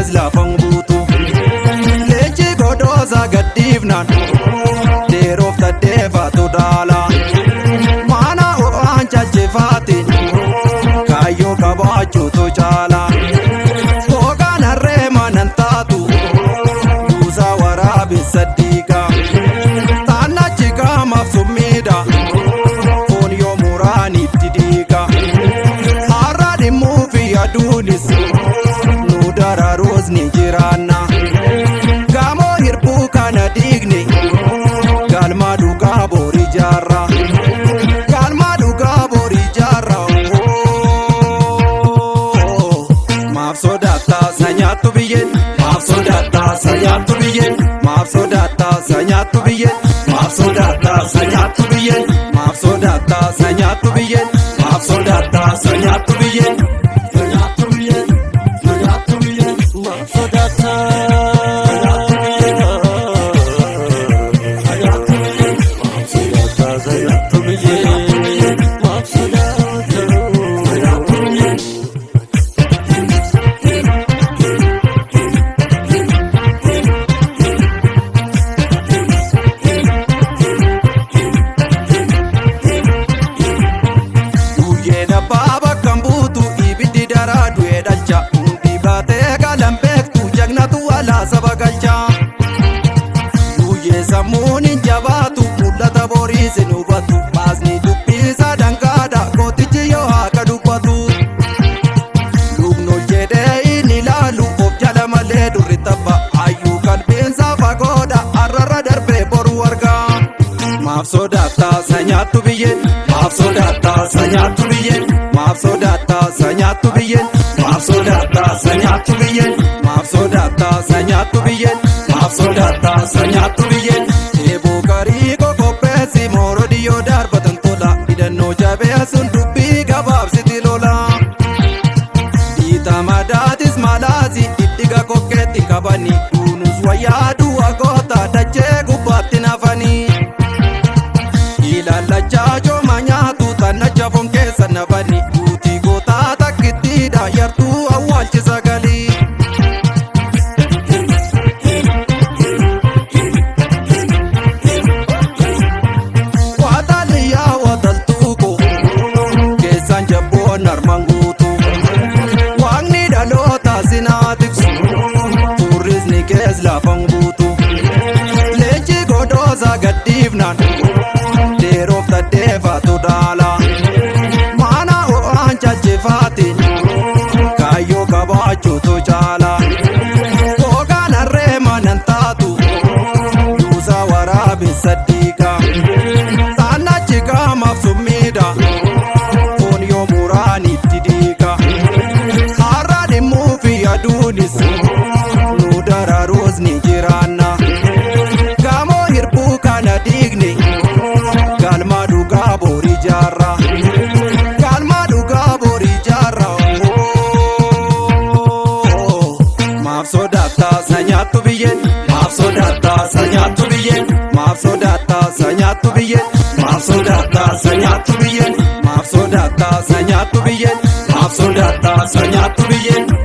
kees lafan guutu. Leenci godhoosa gadhiifnaan dheeroof taddeefatu dhaala. Mana ho'aan chalchifaati kaayyoo qabaachuutu caala. Hoogaan harree manan taatu buusaa waraabessa diiga. Taannachi qaamaaf summiidha foon yoo muraanitti diiga. Har'a dhimmuu fi aduunis nu dararuus ni jiraanna. Gaamoo hirbuu kana diigne galma dhugaa borii jaarra. Galma dhugaa borii jaarra. Maaf sodaattaa sanyaattu biyyeen. Maaf sodaattaa sanyaattu biyyeen. Maaf sodaattaa sanyaattu biyyeen. Maaf sodaattaa sanyaattu biyyeen. Maaf sodaattaa sanyaattu biyyeen. Maaf sodaattaa sanyaattu biyyeen. Sanyaattu biyyeen. Sanyaattu biyyeen. Maaf sodaattaa. Saba galcha guyyee sammuun hin jabaatu mul'ata boriis hin hubatu. Baasni dubbisa dangaadha gootichi yoo haaka dubbatu. Lubnoo jedhee hin ilaalu of jala malee durri tabba. Hayyuu qalbiinsa fagoodha har'arra darbee boru argaa. Maaf sodaattaa sanyaattu biyyeen. Maaf sodaattaa sanyaattu biyyeen. Maaf sodaattaa sanyaattu biyyeen. Maaf sodaattaa sanyaattu biyyeen. Maaf sodaattaa sanyaattu biyyeen. Maaf sodaattaa sanyaattu biyyeen. Eeboo garii qopheessi moorodii yoo darbatan tola. Hidhannoo jabeessuun dubbii gabaabsiti lola. Dhiita madaatis malaasi dhidhiga kokkeetti qabani. Duunus wayyaa du'a goota dachee gubbaatti nafanii. Ilaalachaa jooma nyaatu tannacha foon keessa nafani. Duutii gootaa takkittiidha yartuu awwaalchisa galii. Lafan guutu leenci godhoosa gadhiifnaan dheeroof taddeefatu dhaala. Mana ho'aan chalchifaati kaayyoo qabaachuutu caala. Hoogaan harree manan taatu buusaa waraabessa diiga. Taannachi qaamaaf summiidha foon yoo muraanitti diiga. Har'a dhimmuu fi aduunis dararuus ni jiraanna. Gaamoo hirbuu kana diigne galma dhugaa borii jaarra. Galma dhugaa borii jaarra. Maaf sodaattaa sanyaattu biyyeen. Maaf sodaattaa sanyaattu biyyeen. Maaf sodaattaa sanyaattu biyyeen. Maaf sodaattaa sanyaattu biyyeen. Maaf sodaattaa sanyaattu biyyeen. Maaf sodaattaa sanyaattu biyyeen.